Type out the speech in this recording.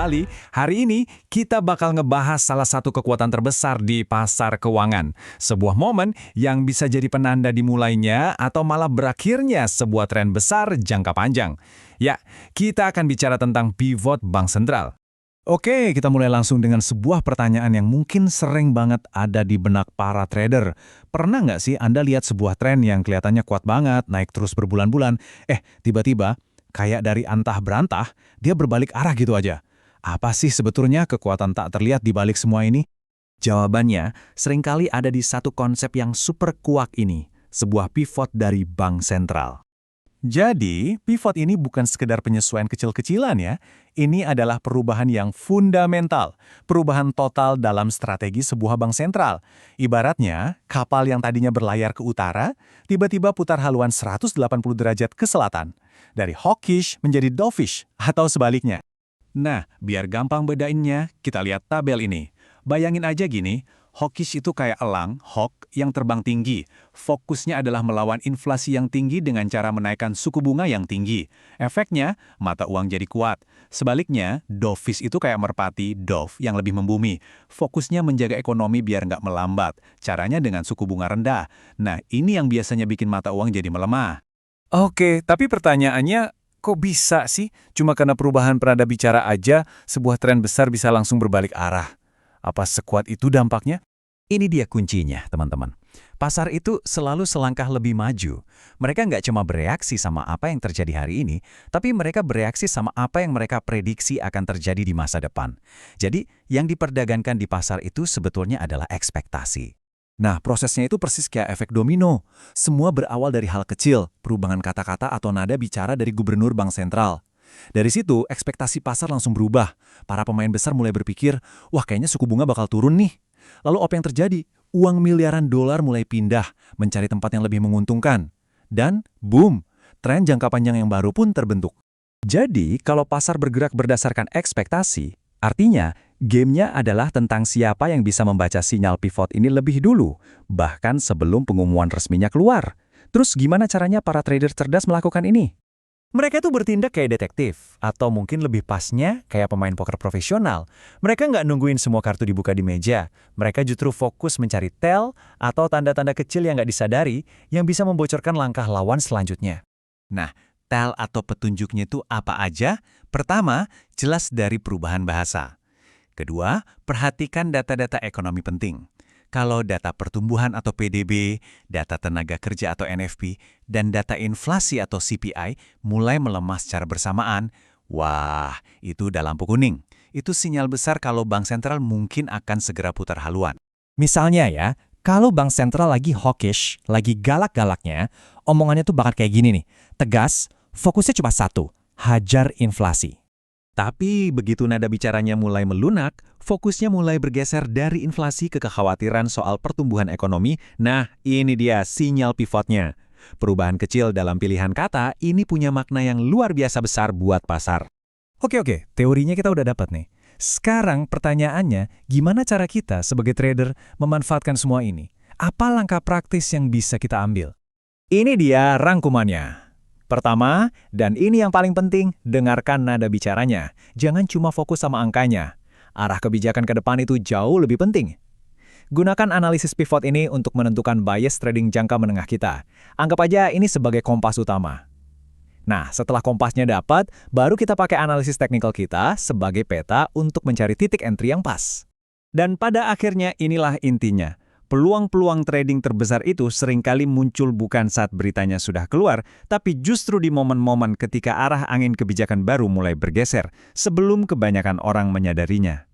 kembali. Hari ini kita bakal ngebahas salah satu kekuatan terbesar di pasar keuangan. Sebuah momen yang bisa jadi penanda dimulainya atau malah berakhirnya sebuah tren besar jangka panjang. Ya, kita akan bicara tentang pivot bank sentral. Oke, kita mulai langsung dengan sebuah pertanyaan yang mungkin sering banget ada di benak para trader. Pernah nggak sih Anda lihat sebuah tren yang kelihatannya kuat banget, naik terus berbulan-bulan, tiba-tiba kayak dari antah berantah, dia berbalik arah gitu aja. Apa sih sebetulnya kekuatan tak terlihat di balik semua ini? Jawabannya seringkali ada di satu konsep yang super kuak ini, sebuah pivot dari bank sentral. Jadi, pivot ini bukan sekedar penyesuaian kecil-kecilan ya. Ini adalah perubahan yang fundamental, perubahan total dalam strategi sebuah bank sentral. Ibaratnya, kapal yang tadinya berlayar ke utara, tiba-tiba putar haluan 180 derajat ke selatan. Dari hawkish menjadi dovish, atau sebaliknya. Nah, biar gampang bedainnya, kita lihat tabel ini. Bayangin aja gini, hawkish itu kayak elang, hawk, yang terbang tinggi. Fokusnya adalah melawan inflasi yang tinggi dengan cara menaikkan suku bunga yang tinggi. Efeknya, mata uang jadi kuat. Sebaliknya, dovish itu kayak merpati, dove, yang lebih membumi. Fokusnya menjaga ekonomi biar nggak melambat. Caranya dengan suku bunga rendah. Nah, ini yang biasanya bikin mata uang jadi melemah. Oke, tapi pertanyaannya, kok bisa sih? Cuma karena perubahan penada bicara aja, sebuah tren besar bisa langsung berbalik arah. Apa sekuat itu dampaknya? Ini dia kuncinya, teman-teman. Pasar itu selalu selangkah lebih maju. Mereka nggak cuma bereaksi sama apa yang terjadi hari ini, tapi mereka bereaksi sama apa yang mereka prediksi akan terjadi di masa depan. Jadi, yang diperdagangkan di pasar itu sebetulnya adalah ekspektasi. Nah, prosesnya itu persis kayak efek domino. Semua berawal dari hal kecil, perubahan kata-kata atau nada bicara dari gubernur bank sentral. Dari situ, ekspektasi pasar langsung berubah. Para pemain besar mulai berpikir, wah kayaknya suku bunga bakal turun nih. Lalu apa yang terjadi? Uang miliaran dolar mulai pindah, mencari tempat yang lebih menguntungkan. Dan, boom, tren jangka panjang yang baru pun terbentuk. Jadi, kalau pasar bergerak berdasarkan ekspektasi, artinya, gamenya adalah tentang siapa yang bisa membaca sinyal pivot ini lebih dulu, bahkan sebelum pengumuman resminya keluar. Terus gimana caranya para trader cerdas melakukan ini? Mereka tuh bertindak kayak detektif, atau mungkin lebih pasnya kayak pemain poker profesional. Mereka nggak nungguin semua kartu dibuka di meja. Mereka justru fokus mencari tell atau tanda-tanda kecil yang nggak disadari yang bisa membocorkan langkah lawan selanjutnya. Nah, tell atau petunjuknya itu apa aja? Pertama, jelas dari perubahan bahasa. Kedua, perhatikan data-data ekonomi penting. Kalau data pertumbuhan atau PDB, data tenaga kerja atau NFP, dan data inflasi atau CPI mulai melemah secara bersamaan, wah, itu udah lampu kuning. Itu sinyal besar kalau bank sentral mungkin akan segera putar haluan. Misalnya ya, kalau bank sentral lagi hawkish, lagi galak-galaknya, omongannya tuh bakal kayak gini nih, tegas, fokusnya cuma satu, hajar inflasi. Tapi begitu nada bicaranya mulai melunak, fokusnya mulai bergeser dari inflasi ke kekhawatiran soal pertumbuhan ekonomi. Nah, ini dia sinyal pivotnya. Perubahan kecil dalam pilihan kata ini punya makna yang luar biasa besar buat pasar. Oke, teorinya kita udah dapat nih. Sekarang pertanyaannya, gimana cara kita sebagai trader memanfaatkan semua ini? Apa langkah praktis yang bisa kita ambil? Ini dia rangkumannya. Pertama, dan ini yang paling penting, dengarkan nada bicaranya. Jangan cuma fokus sama angkanya. Arah kebijakan ke depan itu jauh lebih penting. Gunakan analisis pivot ini untuk menentukan bias trading jangka menengah kita. Anggap aja ini sebagai kompas utama. Nah, setelah kompasnya dapat, baru kita pakai analisis teknikal kita sebagai peta untuk mencari titik entry yang pas. Dan pada akhirnya inilah intinya. Peluang-peluang trading terbesar itu seringkali muncul bukan saat beritanya sudah keluar, tapi justru di momen-momen ketika arah angin kebijakan baru mulai bergeser, sebelum kebanyakan orang menyadarinya.